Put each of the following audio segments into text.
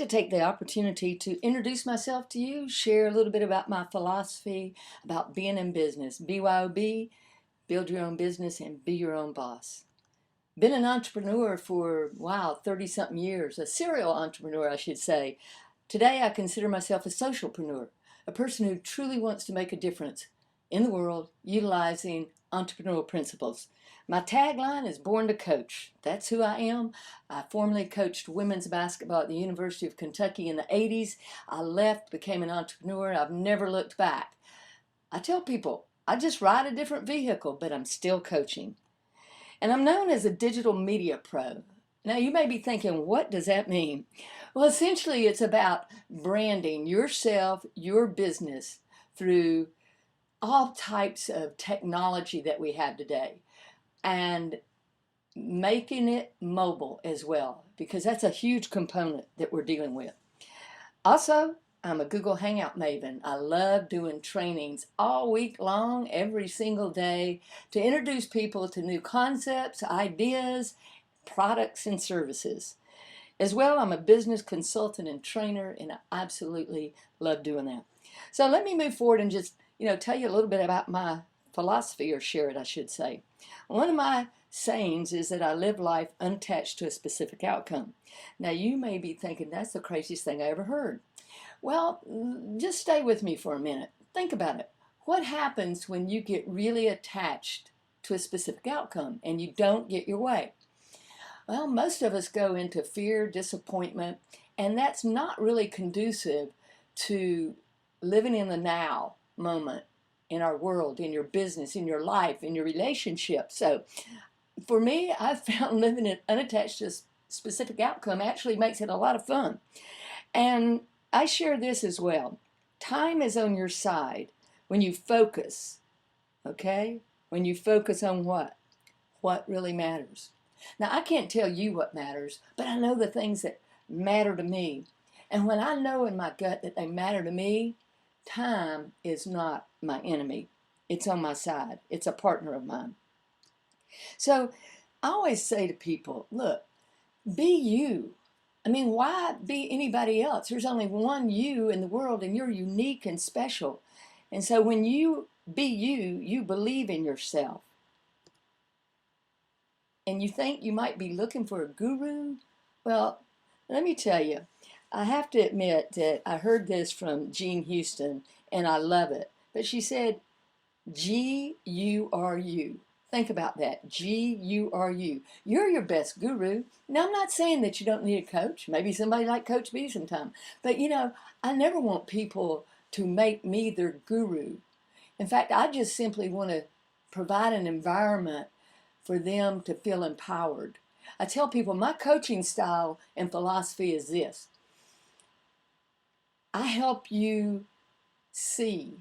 To take the opportunity to introduce myself to you, share a little bit about my philosophy about being in business. BYOB, build your own business and be your own boss. Been an entrepreneur for, wow, 30 something years, a serial entrepreneur, I should say. Today, I consider myself a socialpreneur, a person who truly wants to make a difference in the world utilizing entrepreneurial principles. My tagline is Born to Coach. That's who I am. I formerly coached women's basketball at the University of Kentucky in the 80s. I left, became an entrepreneur. I've never looked back. I tell people, I just ride a different vehicle, but I'm still coaching. And I'm known as a digital media pro. Now, you may be thinking, what does that mean? Well, essentially, it's about branding yourself, your business, through all types of technology that we have today, and making it mobile as well, because that's a huge component that we're dealing with. Also, I'm a Google Hangout maven. I love doing trainings all week long, every single day, to introduce people to new concepts, ideas, products, and services. As well, I'm a business consultant and trainer, and I absolutely love doing that. So let me move forward and just, tell you a little bit about my philosophy, or share it, I should say. One of my sayings is that I live life unattached to a specific outcome. Now, you may be thinking, that's the craziest thing I ever heard. Well, just stay with me for a minute. Think about it. What happens when you get really attached to a specific outcome and you don't get your way? Well, most of us go into fear, disappointment, and that's not really conducive to living in the now moment in our world, in your business, in your life, in your relationship. So for me, I've found living it unattached to a specific outcome actually makes it a lot of fun. And I share this as well. Time is on your side when you focus, okay? When you focus on what? What really matters. Now, I can't tell you what matters, but I know the things that matter to me. And when I know in my gut that they matter to me, time is not my enemy. It's on my side. It's a partner of mine. So I always say to people, look, be you. I mean, why be anybody else? There's only one you in the world, and you're unique and special. And so when you be you, you believe in yourself. And you think you might be looking for a guru? Well, let me tell you, I have to admit that I heard this from Jean Houston, and I love it. But she said, G-U-R-U. Think about that. G-U-R-U. You're your best guru. Now, I'm not saying that you don't need a coach. Maybe somebody like Coach B sometime. But, I never want people to make me their guru. In fact, I just simply want to provide an environment for them to feel empowered. I tell people my coaching style and philosophy is this. I help you see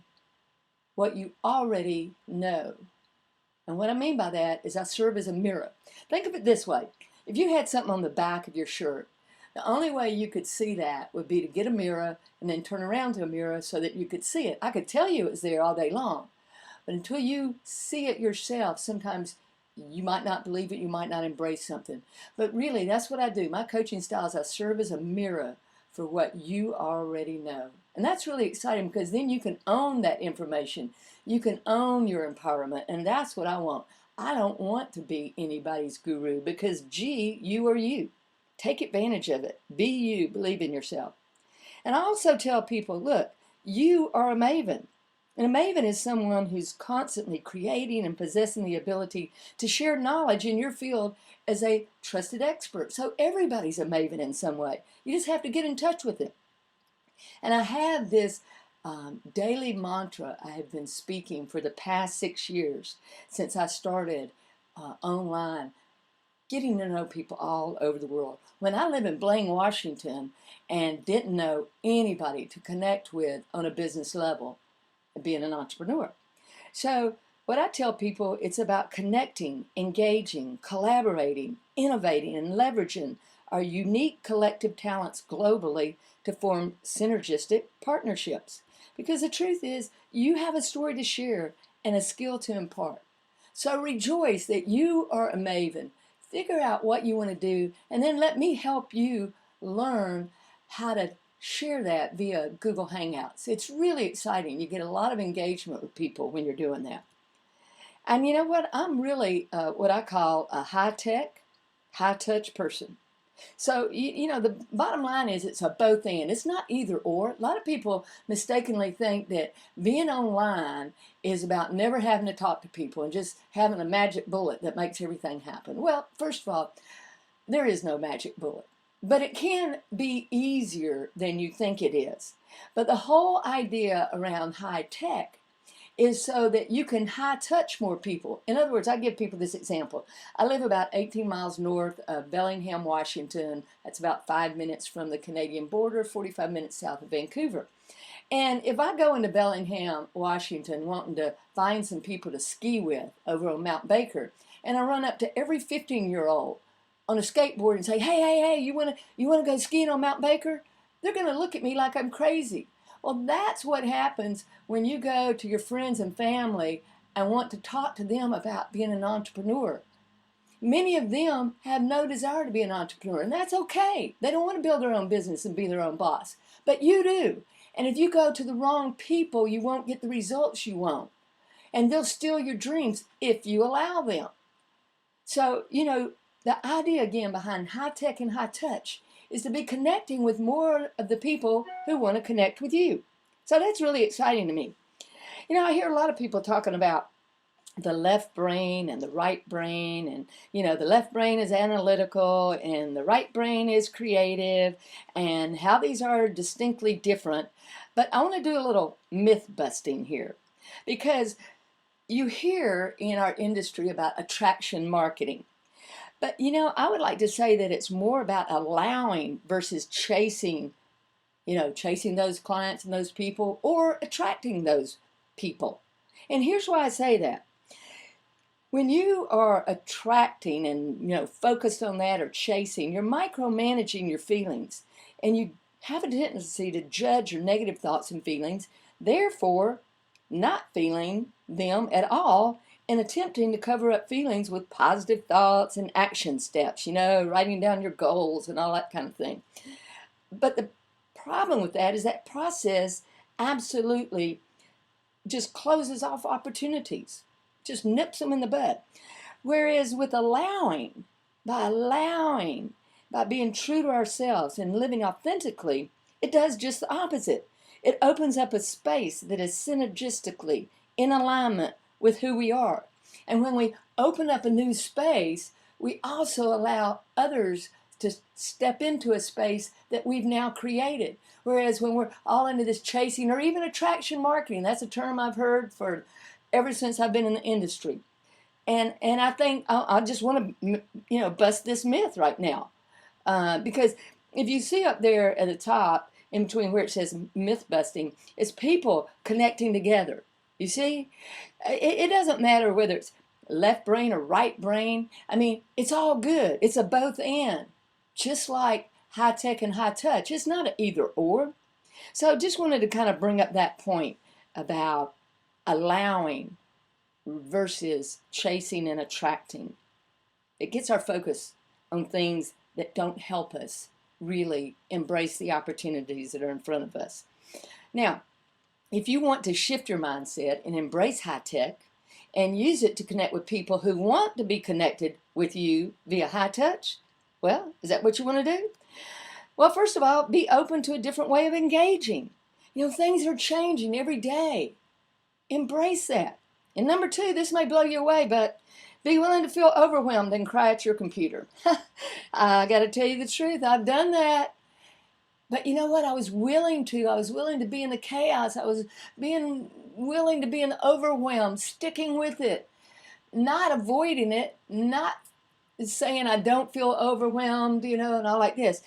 what you already know. And what I mean by that is I serve as a mirror. Think of it this way. If you had something on the back of your shirt, the only way you could see that would be to get a mirror and then turn around to a mirror so that you could see it. I could tell you it was there all day long, but until you see it yourself, sometimes you might not believe it, you might not embrace something. But really, that's what I do. My coaching style is I serve as a mirror for what you already know. And that's really exciting because then you can own that information. You can own your empowerment, and that's what I want. I don't want to be anybody's guru because, you are you. Take advantage of it. Be you. Believe in yourself. And I also tell people, look, you are a maven. And a maven is someone who's constantly creating and possessing the ability to share knowledge in your field as a trusted expert. So everybody's a maven in some way. You just have to get in touch with it. And I have this daily mantra I have been speaking for the past 6 years since I started online, getting to know people all over the world. When I live in Blaine, Washington, and didn't know anybody to connect with on a business level, being an entrepreneur. So what I tell people, it's about connecting, engaging, collaborating, innovating, and leveraging our unique collective talents globally to form synergistic partnerships. Because the truth is, you have a story to share and a skill to impart. So rejoice that you are a maven. Figure out what you want to do, and then let me help you learn how to share that via Google Hangouts. It's really exciting. You get a lot of engagement with people when you're doing that. And you know what? I'm really what I call a high-tech, high-touch person. So, you know, the bottom line is it's a both and. It's not either or. A lot of people mistakenly think that being online is about never having to talk to people and just having a magic bullet that makes everything happen. Well, first of all, there is no magic bullet. But it can be easier than you think it is. But the whole idea around high tech is so that you can high touch more people. In other words, I give people this example. I live about 18 miles north of Bellingham, Washington. That's about 5 minutes from the Canadian border, 45 minutes south of Vancouver. And if I go into Bellingham, Washington, wanting to find some people to ski with over on Mount Baker, and I run up to every 15-year-old on a skateboard and say, hey, you wanna go skiing on Mount Baker? They're gonna look at me like I'm crazy. Well, that's what happens when you go to your friends and family and want to talk to them about being an entrepreneur. Many of them have no desire to be an entrepreneur, and that's okay. They don't want to build their own business and be their own boss, but you do. And if you go to the wrong people, you won't get the results you want. And they'll steal your dreams if you allow them. So, you know, the idea again behind high tech and high touch is to be connecting with more of the people who want to connect with you. So that's really exciting to me. You know, I hear a lot of people talking about the left brain and the right brain, and you know, the left brain is analytical and the right brain is creative, and how these are distinctly different. But I want to do a little myth busting here, because you hear in our industry about attraction marketing. But, you know, I would like to say that it's more about allowing versus chasing, you know, chasing those clients and those people, or attracting those people. And here's why I say that. When you are attracting and, you know, focused on that or chasing, you're micromanaging your feelings. And you have a tendency to judge your negative thoughts and feelings, therefore not feeling them at all, and attempting to cover up feelings with positive thoughts and action steps, you know, writing down your goals and all that kind of thing. But the problem with that is that process absolutely just closes off opportunities, just nips them in the bud. Whereas with allowing, by being true to ourselves and living authentically, it does just the opposite. It opens up a space that is synergistically in alignment with who we are. And when we open up a new space, we also allow others to step into a space that we've now created. Whereas when we're all into this chasing, or even attraction marketing, that's a term I've heard for ever since I've been in the industry. And I think I just want to, you know, bust this myth right now. Because if you see up there at the top, in between where it says myth busting, it's people connecting together. You see, it doesn't matter whether it's left brain or right brain. I mean, it's all good. It's a both and. Just like high tech and high touch. It's not an either or. So just wanted to kind of bring up that point about allowing versus chasing and attracting. It gets our focus on things that don't help us really embrace the opportunities that are in front of us. Now, if you want to shift your mindset and embrace high tech and use it to connect with people who want to be connected with you via high touch, well, is that what you want to do? Well, first of all, be open to a different way of engaging. You know, things are changing every day. Embrace that. And number two, this may blow you away, but be willing to feel overwhelmed and cry at your computer. I got to tell you the truth. I've done that. But you know what? I was willing to be in the chaos. I was willing to be in overwhelmed, sticking with it, not avoiding it, not saying I don't feel overwhelmed, you know, and all like this,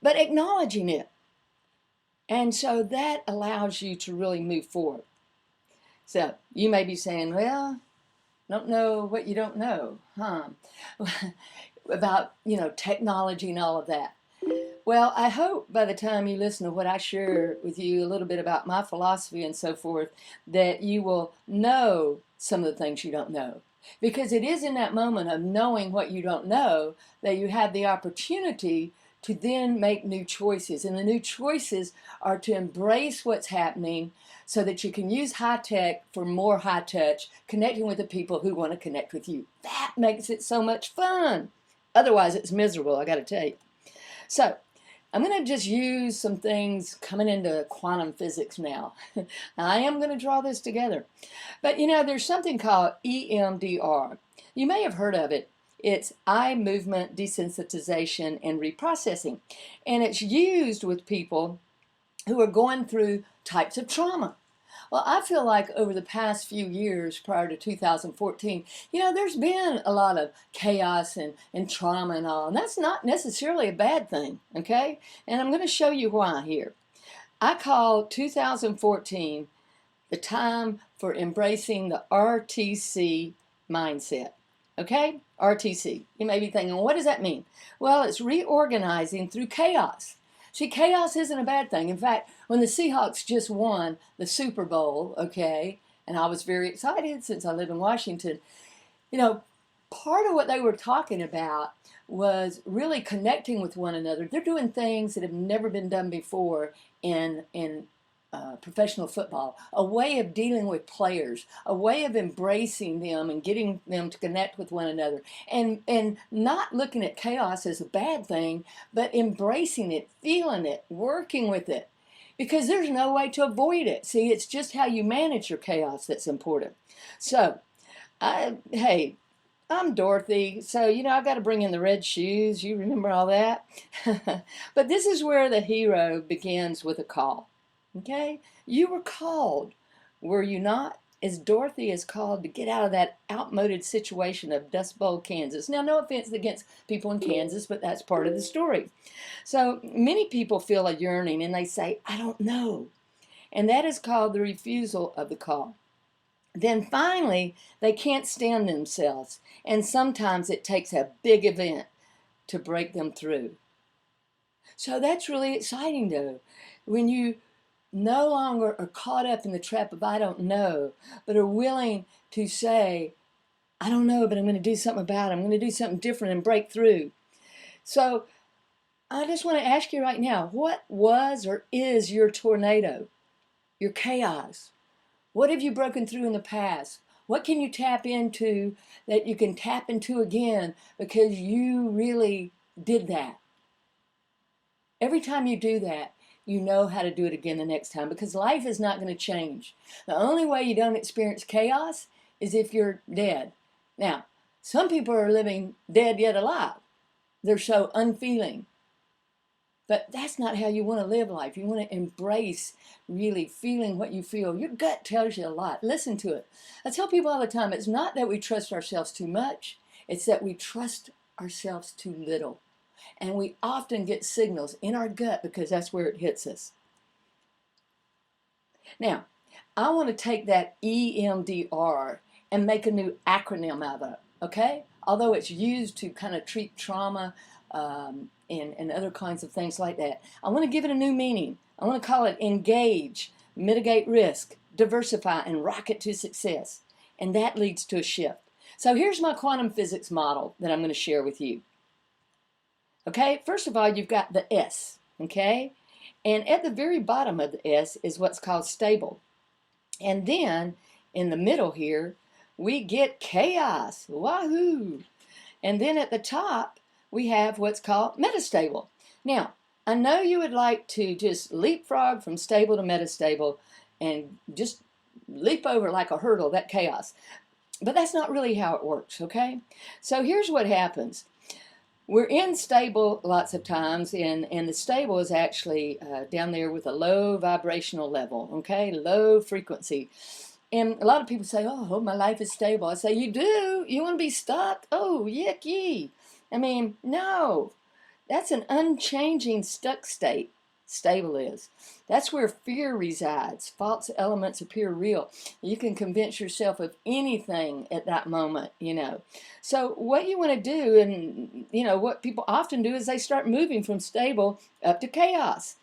but acknowledging it. And so that allows you to really move forward. So you may be saying, well, don't know what you don't know, huh? About, you know, technology and all of that. Well, I hope by the time you listen to what I share with you a little bit about my philosophy and so forth, that you will know some of the things you don't know. Because it is in that moment of knowing what you don't know that you have the opportunity to then make new choices. And the new choices are to embrace what's happening so that you can use high tech for more high touch, connecting with the people who want to connect with you. That makes it so much fun. Otherwise, it's miserable, I got to tell you. So, I'm going to just use some things coming into quantum physics now. I am going to draw this together. But there's something called EMDR. You may have heard of it. It's eye movement desensitization and reprocessing. And it's used with people who are going through types of trauma. Well, I feel like over the past few years prior to 2014, there's been a lot of chaos and trauma and all, and that's not necessarily a bad thing, okay? And I'm going to show you why here. I call 2014 the time for embracing the RTC mindset, okay? RTC. You may be thinking, what does that mean? Well, it's reorganizing through chaos. See, chaos isn't a bad thing. In fact, when the Seahawks just won the Super Bowl, okay, and I was very excited since I live in Washington, part of what they were talking about was really connecting with one another. They're doing things that have never been done before in professional football, a way of dealing with players, a way of embracing them and getting them to connect with one another, and not looking at chaos as a bad thing, but embracing it, feeling it, working with it, because there's no way to avoid it. See, it's just how you manage your chaos that's important. So, hey, I'm Dorothy, so I've got to bring in the red shoes. You remember all that? But this is where the hero begins with a call. Okay? You were called, were you not? As Dorothy is called to get out of that outmoded situation of Dust Bowl, Kansas. Now, no offense against people in Kansas, but that's part of the story. So many people feel a yearning and they say, I don't know. And that is called the refusal of the call. Then finally, they can't stand themselves. And sometimes it takes a big event to break them through. So that's really exciting, though. When you no longer are caught up in the trap of I don't know, but are willing to say, I don't know, but I'm going to do something about it. I'm going to do something different and break through. So I just want to ask you right now, what was or is your tornado, your chaos? What have you broken through in the past? What can you tap into that you can tap into again because you really did that? Every time you do that, you know how to do it again the next time, because life is not going to change. The only way you don't experience chaos is if you're dead. Now, some people are living dead yet alive. They're so unfeeling. But that's not how you want to live life. You want to embrace really feeling what you feel. Your gut tells you a lot. Listen to it. I tell people all the time, it's not that we trust ourselves too much. It's that we trust ourselves too little. And we often get signals in our gut because that's where it hits us. Now, I want to take that EMDR and make a new acronym out of it, okay? Although it's used to kind of treat trauma and other kinds of things like that. I want to give it a new meaning. I want to call it engage, mitigate risk, diversify, and rocket to success. And that leads to a shift. So here's my quantum physics model that I'm going to share with you. Okay, first of all, you've got the S, okay? And at the very bottom of the S is what's called stable. And then in the middle here, we get chaos. Wahoo! And then at the top, we have what's called metastable. Now, I know you would like to just leapfrog from stable to metastable and just leap over like a hurdle, that chaos. But that's not really how it works, okay? So here's what happens. We're in stable lots of times, and the stable is actually down there with a low vibrational level, okay, low frequency. And a lot of people say, oh, my life is stable. I say, you do? You want to be stuck? Oh, yicky. I mean, no. That's an unchanging stuck state, stable is. That's where fear resides. False elements appear real. You can convince yourself of anything at that moment, So what you want to do, and, what people often do is they start moving from stable up to chaos.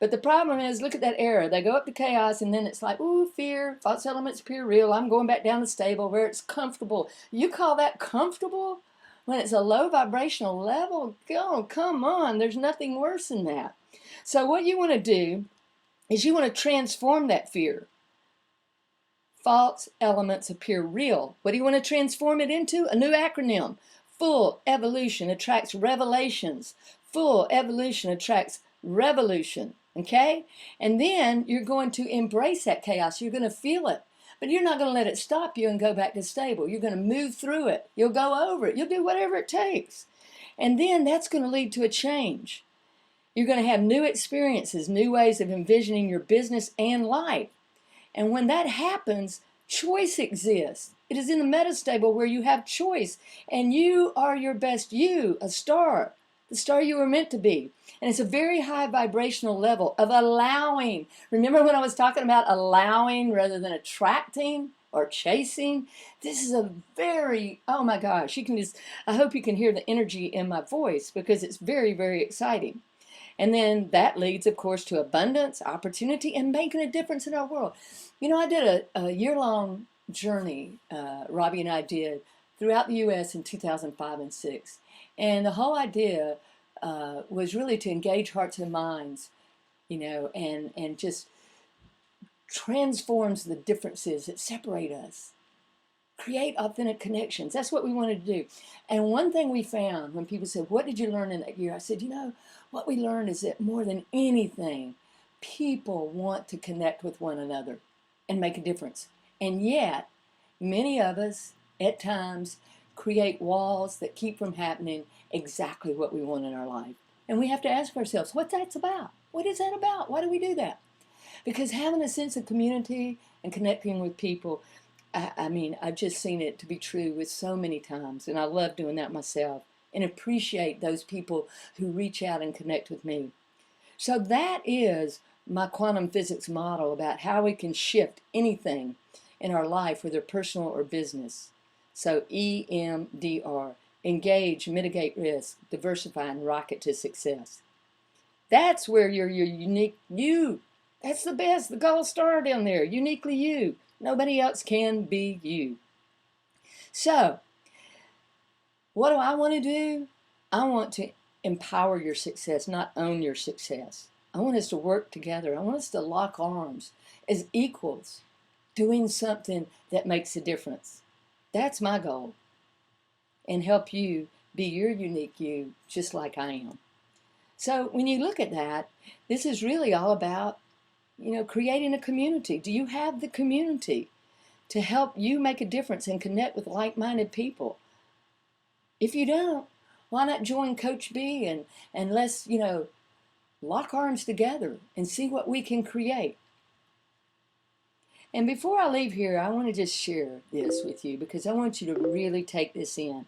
But the problem is, look at that arrow. They go up to chaos, and then it's like, ooh, fear, false elements appear real. I'm going back down to stable where it's comfortable. You call that comfortable? When it's a low vibrational level, oh, come on, there's nothing worse than that. So what you want to do is you want to transform that fear. False elements appear real. What do you want to transform it into? A new acronym. Full evolution attracts revelations. Full evolution attracts revolution. Okay? And then you're going to embrace that chaos. You're going to feel it. But you're not going to let it stop you and go back to stable. You're going to move through it. You'll go over it. You'll do whatever it takes. And then that's going to lead to a change. You're going to have new experiences, new ways of envisioning your business and life. And when that happens, choice exists. It is in the metastable where you have choice. And you are your best you, a star, the star you were meant to be. And it's a very high vibrational level of allowing. Remember when I was talking about allowing rather than attracting or chasing? This is a very, oh my gosh, you can just, I hope you can hear the energy in my voice because it's very, very exciting. And then that leads, of course, to abundance, opportunity, and making a difference in our world. You know, I did a year-long journey, Robbie and I did, throughout the U.S. in 2005 and 6. And the whole idea was really to engage hearts and minds, you know, and just transforms the differences that separate us. Create authentic connections. That's what we wanted to do. And one thing we found when people said, what did you learn in that year? I said, you know, what we learned is that more than anything, people want to connect with one another and make a difference. And yet, many of us, at times, create walls that keep from happening exactly what we want in our life. And we have to ask ourselves, what's that about? What is that about? Why do we do that? Because having a sense of community and connecting with people, I mean, I've just seen it to be true with so many times, and I love doing that myself and appreciate those people who reach out and connect with me. So that is my quantum physics model about how we can shift anything in our life, whether personal or business. So EMDR, engage, mitigate risk, diversify, and rocket to success. That's where you're your unique you. That's the best, the gold star down there, uniquely you. Nobody else can be you. So, what do I want to do? I want to empower your success, not own your success. I want us to work together. I want us to lock arms as equals, doing something that makes a difference. That's my goal. And help you be your unique you, just like I am. So when you look at that, this is really all about, you know, creating a community. Do you have the community to help you make a difference and connect with like-minded people? If you don't, why not join Coach B and let's, you know, lock arms together and see what we can create. And before I leave here, I want to just share this with you because I want you to really take this in.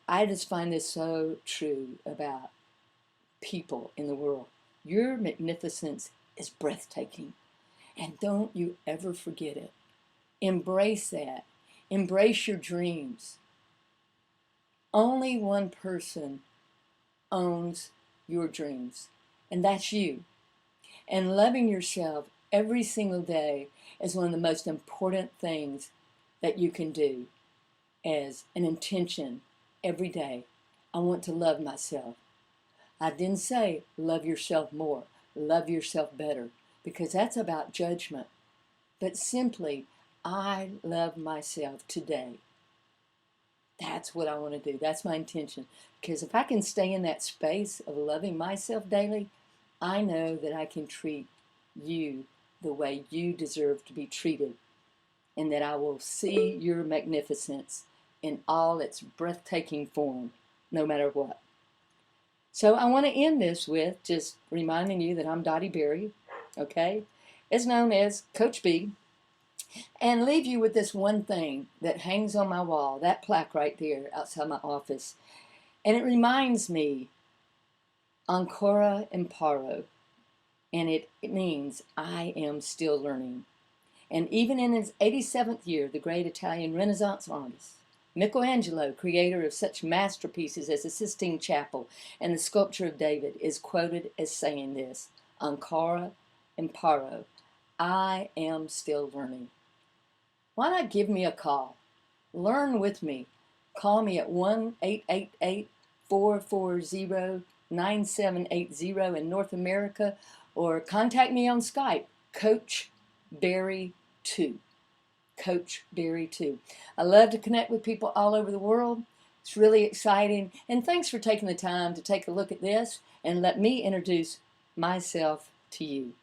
I just find this so true about people in the world. Your magnificence is breathtaking. And don't you ever forget it. Embrace that. Embrace your dreams. Only one person owns your dreams, and that's you. And loving yourself every single day is one of the most important things that you can do as an intention every day. I want to love myself. I didn't say love yourself more, love yourself better, because that's about judgment. But simply, I love myself today. That's what I want to do. That's my intention. Because if I can stay in that space of loving myself daily, I know that I can treat you the way you deserve to be treated. And that I will see your magnificence in all its breathtaking form, no matter what. So I want to end this with just reminding you that I'm Dotti Berry, okay? It's known as Coach B. And leave you with this one thing that hangs on my wall, that plaque right there outside my office. And it reminds me, Ancora Imparo. And it means, I am still learning. And even in his 87th year, the great Italian Renaissance artist, Michelangelo, creator of such masterpieces as the Sistine Chapel and the Sculpture of David, is quoted as saying this, Ancora Imparo, I am still learning. Why not give me a call? Learn with me. Call me at 1-888-440-9780 in North America, or contact me on Skype, Coach Berry 2. Coach Berry 2. I love to connect with people all over the world. It's really exciting. And thanks for taking the time to take a look at this and let me introduce myself to you.